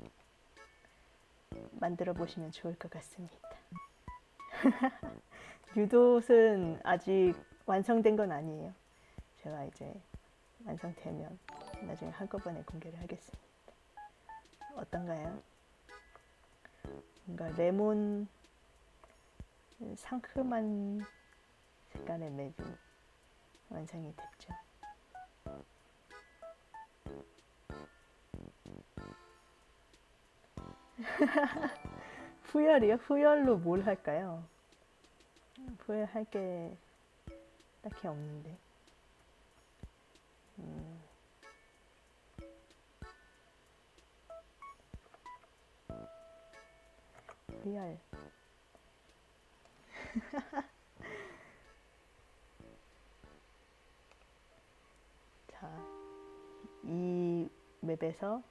만들어 보시면 좋을 것 같습니다. 유도는 아직 완성된 건 아니에요. 제가 이제 완성되면 나중에 한꺼번에 공개를 하겠습니다. 어떤가요? 뭔가 레몬 상큼한 색깔의 맵이 완성이 됐죠. 후열이요? 후열로 뭘 할까요? 후열할 게 딱히 없는데. 후열. 자, 이 맵에서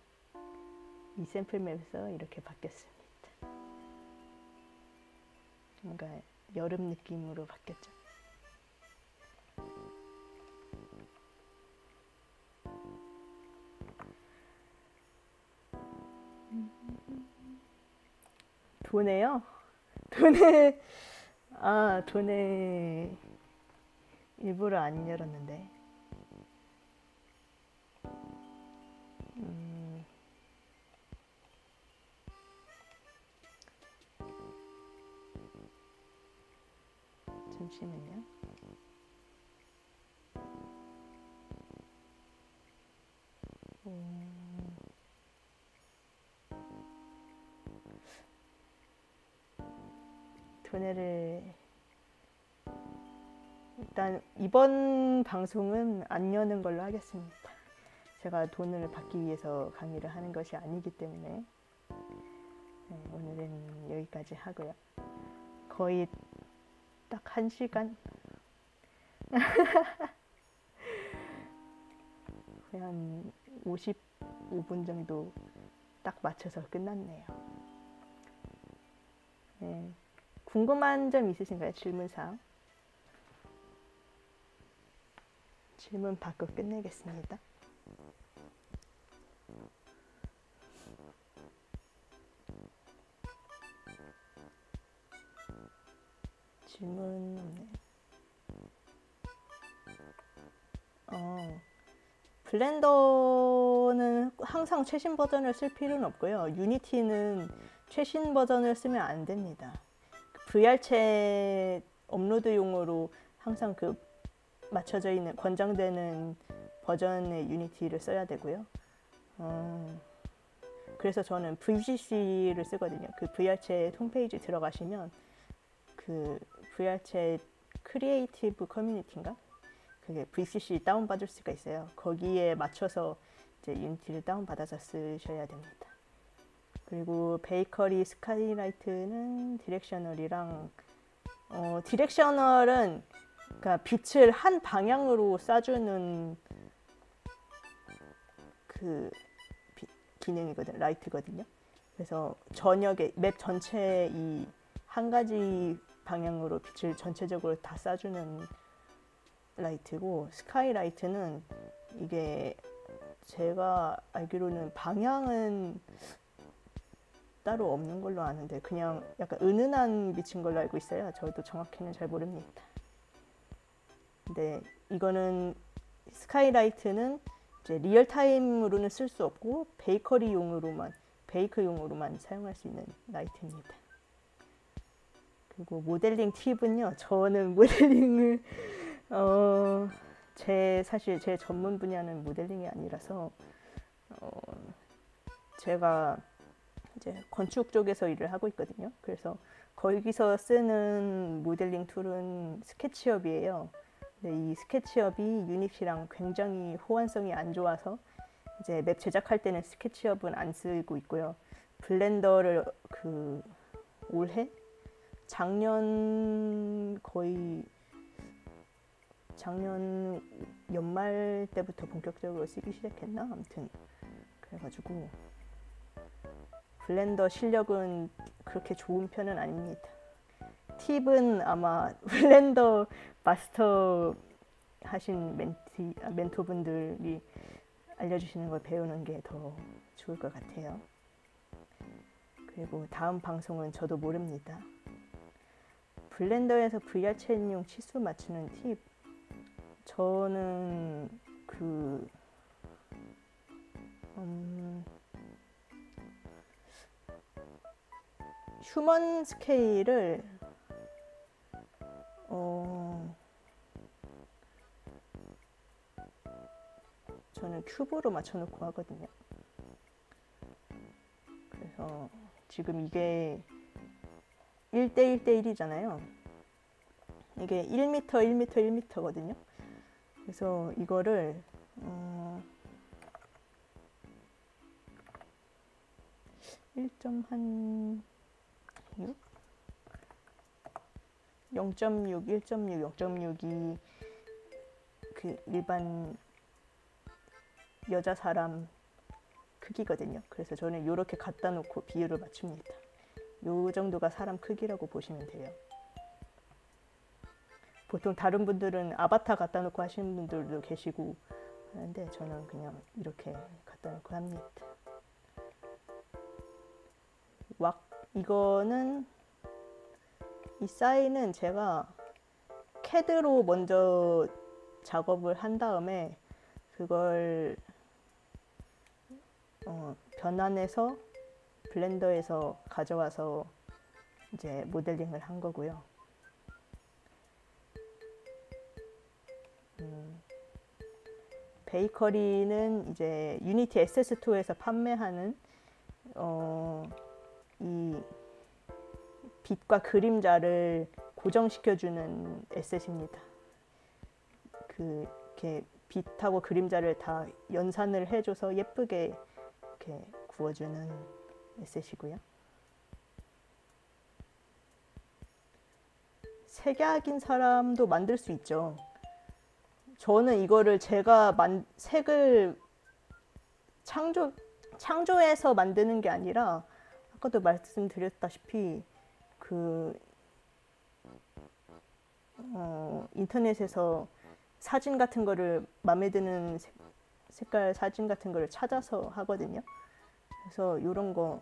이 샘플 맵에서 이렇게 바뀌었습니다. 뭔가 여름 느낌으로 바뀌었죠. 도네요? 도네. 아, 도네 일부러 안 열었는데. 잠시만요. 도네를 일단 이번 방송은 안 여는 걸로 하겠습니다. 제가 돈을 받기 위해서 강의를 하는 것이 아니기 때문에 네, 오늘은 여기까지 하고요. 거의 딱 1시간? 한 55분 정도 딱 맞춰서 끝났네요. 네. 궁금한 점 있으신가요? 질문사항? 질문 받고 끝내겠습니다. 질문 없네요. 블렌더는 항상 최신 버전을 쓸 필요는 없고요. 유니티는 최신 버전을 쓰면 안 됩니다. VR챗 업로드용으로 항상 그 맞춰져 있는 권장되는 버전의 유니티를 써야 되고요. 그래서 저는 VCC를 쓰거든요. 그 VR챗 홈페이지 들어가시면 그 VR챗 크리에이티브 커뮤니티인가? 그게 VCC 다운받을 수가 있어요. 거기에 맞춰서 이제 유니티를 다운받아서 쓰셔야 됩니다. 그리고 베이커리 스카이라이트는 디렉셔널이랑 디렉셔널은 그러니까 빛을 한 방향으로 쏴주는 그 기능이거든요. 라이트거든요. 그래서 저녁에 맵 전체에 이 한 가지 방향으로 빛을 전체적으로 다 쏴주는 라이트고, 스카이라이트는 이게 제가 알기로는 방향은 따로 없는 걸로 아는데 그냥 약간 은은한 빛인 걸로 알고 있어요. 저도 정확히는 잘 모릅니다. 근데 이거는 스카이라이트는 이제 리얼타임으로는 쓸 수 없고 베이크용으로만 사용할 수 있는 라이트입니다. 그리고 모델링 팁은요. 저는 모델링을 사실 제 전문 분야는 모델링이 아니라서 제가 이제 건축 쪽에서 일을 하고 있거든요. 그래서 거기서 쓰는 모델링 툴은 스케치업이에요. 근데 이 스케치업이 유니티랑 굉장히 호환성이 안 좋아서 이제 맵 제작할 때는 스케치업은 안 쓰고 있고요. 블렌더를 올해 작년 연말 때부터 본격적으로 쓰기 시작했나? 아무튼 그래가지고 블렌더 실력은 그렇게 좋은 편은 아닙니다. 팁은 아마 블렌더 마스터 하신 멘토분들이 알려주시는 걸 배우는 게 더 좋을 것 같아요. 그리고 다음 방송은 저도 모릅니다. 블렌더에서 VR챗용 치수 맞추는 팁. 저는 휴먼 스케일을 저는 큐브로 맞춰놓고 하거든요. 그래서 지금 이게 1대1대1이잖아요. 이게 1m, 1m, 1m거든요. 그래서 이거를 1.6? 0.6, 1.6, 0.6이 그 일반 여자 사람 크기거든요. 그래서 저는 이렇게 갖다 놓고 비율을 맞춥니다. 요 정도가 사람 크기라고 보시면 돼요. 보통 다른 분들은 아바타 갖다 놓고 하시는 분들도 계시고 하는데 저는 그냥 이렇게 갖다 놓고 합니다. 이거는 이 사인은 제가 캐드로 먼저 작업을 한 다음에 그걸 변환해서 블렌더에서 가져와서 이제 모델링을 한 거고요. 베이커리는 이제 유니티 SS2에서 판매하는 이 빛과 그림자를 고정시켜주는 에셋입니다. 이렇게 빛하고 그림자를 다 연산을 해줘서 예쁘게 이렇게 구워주는 에셋이고요. 색약인 사람도 만들 수 있죠. 저는 이거를 제가 색을 창조해서 만드는 게 아니라 아까도 말씀드렸다시피 인터넷에서 사진 같은 거를 마음에 드는 색깔 사진 같은 거를 찾아서 하거든요. 그래서 이런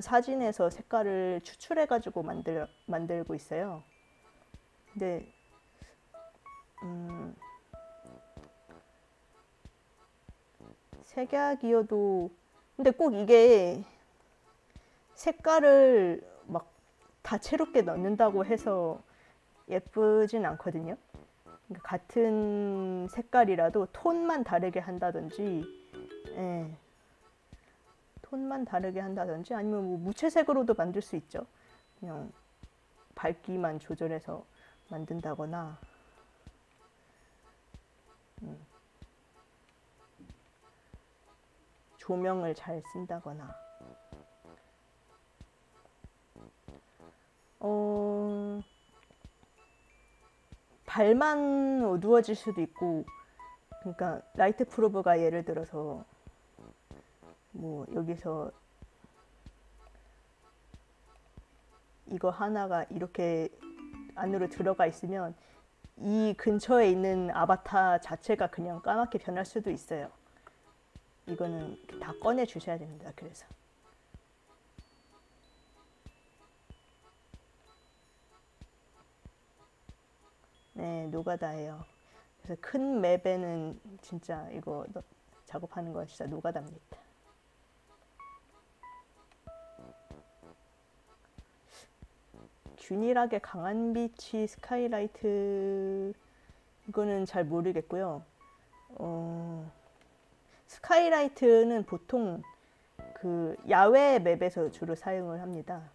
사진에서 색깔을 추출해 가지고 만들고 있어요. 근데 색약이어도 근데 꼭 이게 색깔을 막 다채롭게 넣는다고 해서 예쁘진 않거든요. 그러니까 같은 색깔이라도 톤만 다르게 한다든지, 톤만 다르게 한다든지 아니면 뭐 무채색으로도 만들 수 있죠. 그냥 밝기만 조절해서 만든다거나. 조명을 잘 쓴다거나. 발만 어두워질 수도 있고, 그러니까 라이트 프로브가 예를 들어서 뭐 여기서 이거 하나가 이렇게 안으로 들어가 있으면 이 근처에 있는 아바타 자체가 그냥 까맣게 변할 수도 있어요. 이거는 다 꺼내 주셔야 됩니다. 그래서 네, 노가다예요. 그래서 큰 맵에는 진짜 이거 작업하는 건 진짜 노가다입니다. 균일하게 강한 빛이 스카이라이트 이거는 잘 모르겠고요. 스카이라이트는 보통 그 야외 맵에서 주로 사용을 합니다.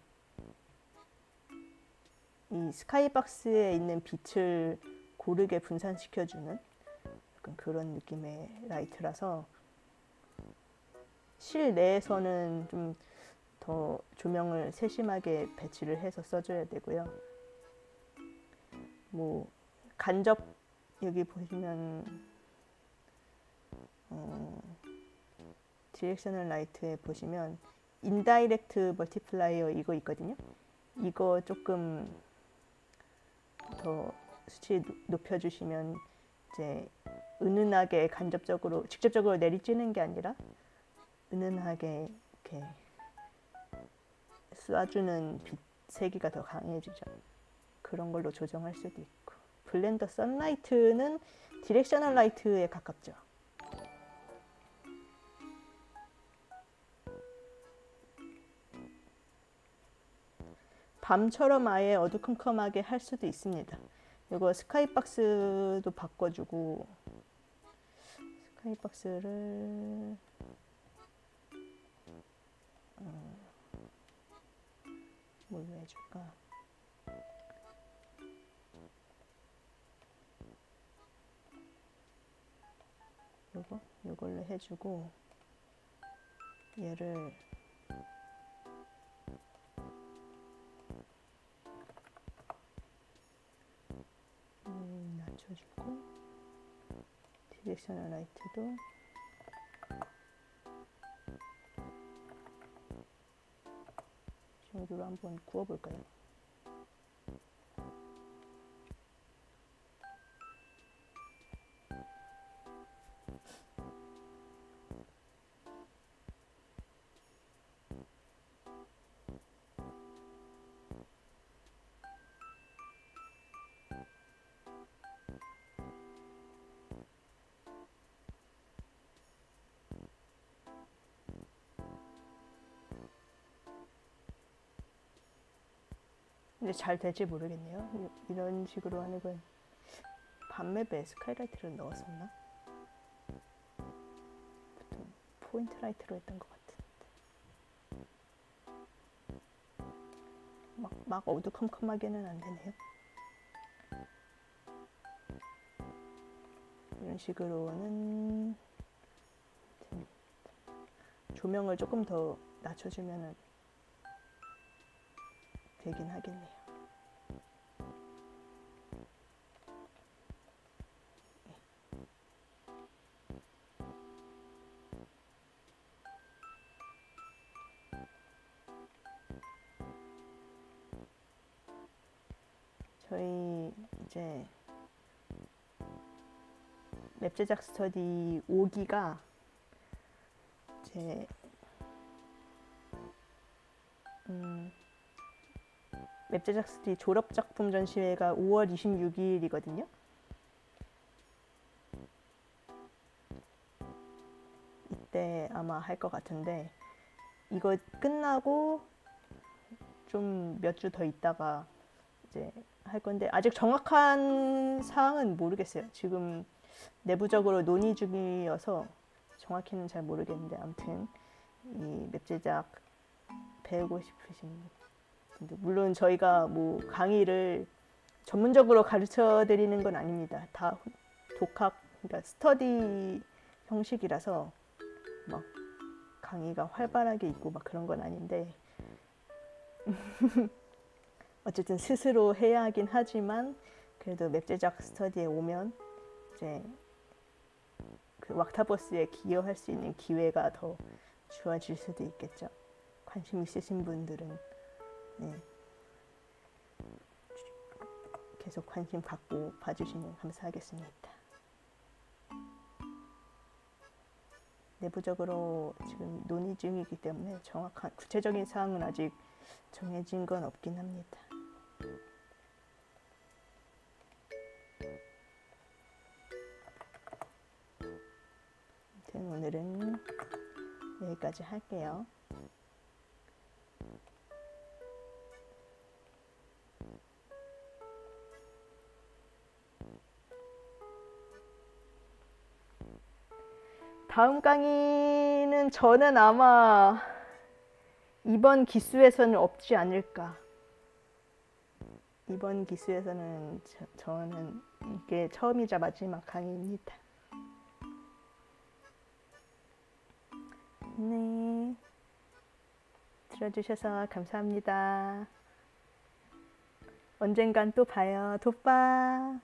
이 스카이박스에 있는 빛을 고르게 분산시켜주는 약간 그런 느낌의 라이트라서 실내에서는 좀 더 조명을 세심하게 배치를 해서 써줘야 되고요. 뭐 간접 여기 보시면 디렉셔널 라이트에 보시면 인다이렉트 멀티플라이어 이거 있거든요. 이거 조금 더 수치 높여주시면 이제 은은하게 간접적으로 직접적으로 내리쬐는 게 아니라 은은하게 이렇게 쏴주는 빛 세기가 더 강해지죠. 그런 걸로 조정할 수도 있고. 블렌더 선라이트는 디렉셔널 라이트에 가깝죠. 밤처럼 아예 어두컴컴하게 할 수도 있습니다. 이거 스카이박스도 바꿔주고, 스카이박스를 뭘로 해줄까? 요걸로 해주고, 얘를 낮춰주고, 디렉셔널 라이트도 이 정도로 한번 구워볼까요? 근데 잘 될지 모르겠네요. 이런 식으로 하는 건 밤맵에 스카이라이트를 넣었었나? 보통 포인트 라이트로 했던 것 같은데 막 어두컴컴하게는 안 되네요. 이런 식으로는 조명을 조금 더 낮춰주면 되긴 하겠네요. 저희 이제 맵 제작 스터디 5기가 이제 맵 제작 스터디 졸업 작품 전시회가 5월 26일이거든요. 이때 아마 할 것 같은데 이거 끝나고 좀 몇 주 더 있다가 이제 할 건데 아직 정확한 사항은 모르겠어요. 지금 내부적으로 논의 중이어서 정확히는 잘 모르겠는데 아무튼 이 맵 제작 배우고 싶으신 분들 물론 저희가 뭐 강의를 전문적으로 가르쳐 드리는 건 아닙니다. 다 독학 그러니까 스터디 형식이라서 막 강의가 활발하게 있고 막 그런 건 아닌데 어쨌든 스스로 해야 하긴 하지만 그래도 맵 제작 스터디에 오면 이제 그 왁타버스에 기여할 수 있는 기회가 더 주어질 수도 있겠죠. 관심 있으신 분들은 네. 계속 관심 갖고 봐주시면 감사하겠습니다. 내부적으로 지금 논의 중이기 때문에 정확한 구체적인 사항은 아직 정해진 건 없긴 합니다. 아무튼 오늘은 여기까지 할게요. 다음 강의는 저는 아마 이번 기수에서는 없지 않을까. 이번 기수에서는 저는 이게 처음이자 마지막 강의입니다. 네, 들어주셔서 감사합니다. 언젠간 또 봐요. 도빠.